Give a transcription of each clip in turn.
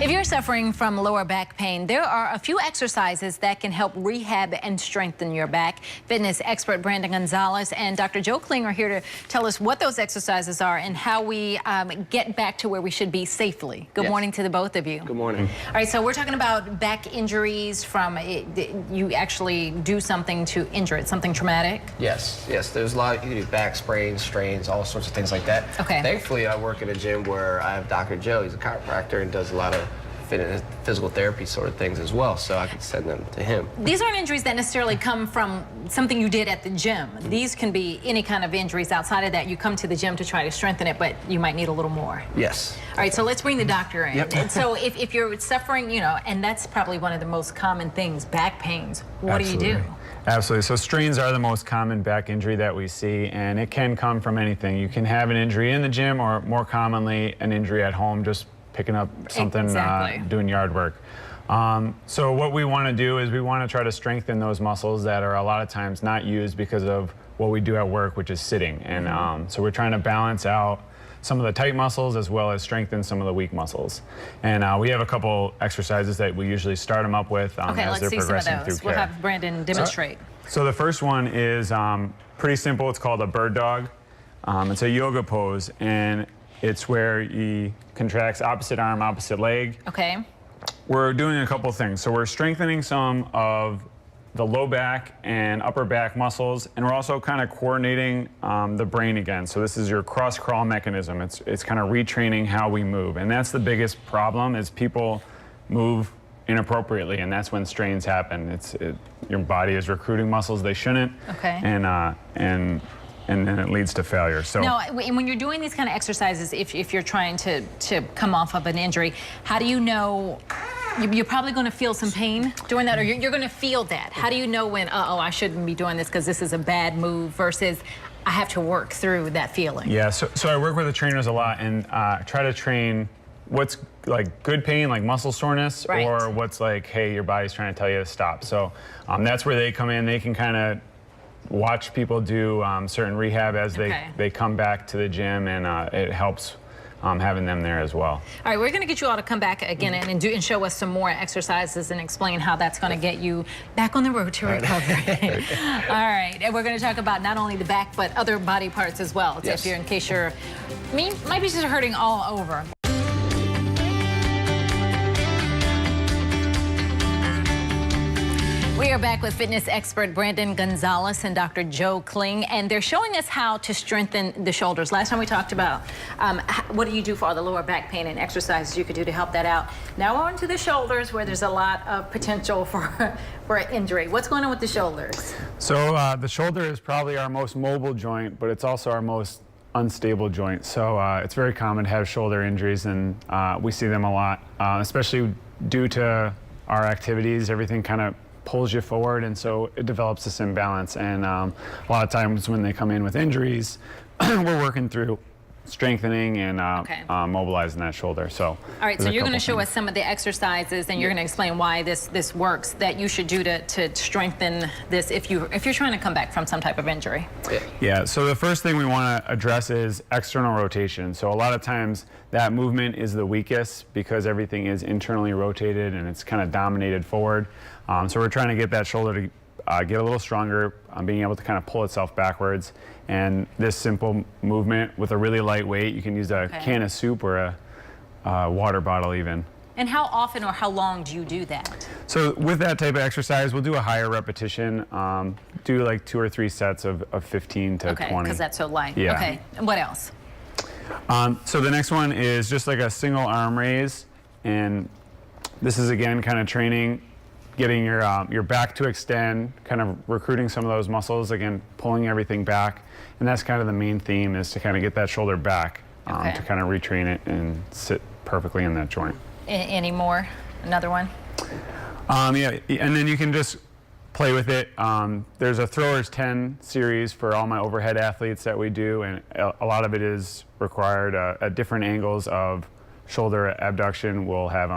If you're suffering from lower back pain, there are a few exercises that can help rehab and strengthen your back. Fitness expert Brandon Gonzales and Dr. Joe Kling are here to tell us what those exercises are and how we get back to where we should be safely. Good morning to the both of you. Good morning. All right, so we're talking about back injuries from you actually do something to injure it, something traumatic? Yes. There's a lot. You can do back sprains, strains, all sorts of things like that. Okay. Thankfully, I work in a gym where I have Dr. Joe. He's a chiropractor and does a lot of physical therapy sort of things as well, so I can send them to him. These aren't injuries that necessarily come from something you did at the gym. These can be any kind of injuries outside of that. You come to the gym to try to strengthen it, but you might need a little more. Yes. All right, so let's bring the doctor in. Yep. And so if you're suffering, you know, and that's probably one of the most common things, back pains, what do you do? Absolutely. So strains are the most common back injury that we see, and it can come from anything. You can have an injury in the gym or more commonly an injury at home, just picking up something, doing yard work. So what we want to do is we want to try to strengthen those muscles that are a lot of times not used because of what we do at work, which is sitting. And so we're trying to balance out some of the tight muscles as well as strengthen some of the weak muscles. And we have a couple exercises that we usually start them up with as they're progressing through care. We'll have Brandon demonstrate. So the first one is pretty simple. It's called a bird dog. It's a yoga pose, and it's where he contracts opposite arm, opposite leg. Okay. We're doing a couple things. So we're strengthening some of the low back and upper back muscles, and we're also kind of coordinating the brain again. So this is your cross crawl mechanism. It's kind of retraining how we move, and that's the biggest problem is people move inappropriately, and that's when strains happen. Your body is recruiting muscles they shouldn't. Okay. And then it leads to failure. So now, when you're doing these kind of exercises, if you're trying to come off of an injury, how do you know? You're probably going to feel some pain doing that, or you're going to feel that. How do you know when, uh-oh, I shouldn't be doing this because this is a bad move versus I have to work through that feeling? Yeah, so I work with the trainers a lot and try to train what's like good pain, like muscle soreness, or what's like, hey, your body's trying to tell you to stop. So that's where they come in. They can kind of watch people do certain rehab as they come back to the gym, and it helps having them there as well. All right, we're going to get you all to come back again and show us some more exercises and explain how that's going to get you back on the road to recovery. All right, and we're going to talk about not only the back but other body parts as well. Yes. In case you're might be just hurting all over. We are back with fitness expert Brandon Gonzales and Dr. Joe Kling, and they're showing us how to strengthen the shoulders. Last time we talked about what do you do for all the lower back pain and exercises you could do to help that out. Now we're on to the shoulders, where there's a lot of potential for injury. What's going on with the shoulders? So the shoulder is probably our most mobile joint, but it's also our most unstable joint. So it's very common to have shoulder injuries, and we see them a lot, especially due to our activities. Everything kind of pulls you forward, and so it develops this imbalance. And a lot of times when they come in with injuries, we're working through strengthening and mobilizing that shoulder. So all right, so you're going to show us some of the exercises, and you're going to explain why this works, that you should do to strengthen this if you're trying to come back from some type of injury. Yeah, so the first thing we want to address is external rotation. So a lot of times that movement is the weakest because everything is internally rotated and it's kind of dominated forward. So we're trying to get that shoulder to get a little stronger, being able to kind of pull itself backwards. And this simple movement with a really light weight, you can use a can of soup or a water bottle even. And how often or how long do you do that? So with that type of exercise, we'll do a higher repetition, do like 2 or 3 sets of 15 to 20. Because that's so light. Yeah. Okay, and what else? So the next one is just like a single arm raise. And this is again kind of training, getting your back to extend, kind of recruiting some of those muscles, again, pulling everything back. And that's kind of the main theme, is to kind of get that shoulder back to kind of retrain it and sit perfectly in that joint. Any more? Another one? Yeah, and then you can just play with it. There's a throwers 10 series for all my overhead athletes that we do, and a lot of it is required at different angles of shoulder abduction. We'll have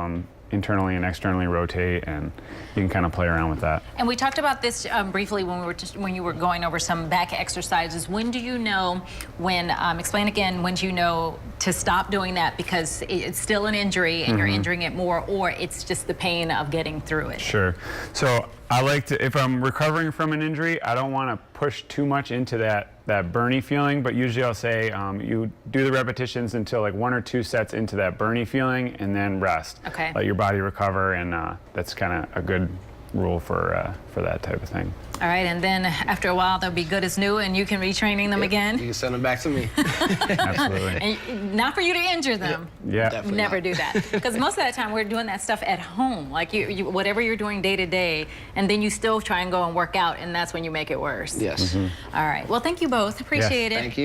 internally and externally rotate, and you can kind of play around with that. And we talked about this briefly when you were going over some back exercises. When do you know when, explain again, when do you know to stop doing that because it's still an injury and you're injuring it more, or it's just the pain of getting through it? Sure. So I like to, if I'm recovering from an injury, I don't want to push too much into that burny feeling, but usually I'll say you do the repetitions until like 1 or 2 sets into that burny feeling and then rest. Okay. Let your body recover, and that's kind of a good rule for that type of thing. All right, and then after a while, they'll be good as new, and you can retraining them again. You can send them back to me. Absolutely. And not for you to injure them. Yeah. Definitely Never not. do that. Because most of the time, we're doing that stuff at home. Like whatever you're doing day to day, and then you still try and go and work out, and that's when you make it worse. Yes. All right. Well, thank you both. Appreciate it. Thank you.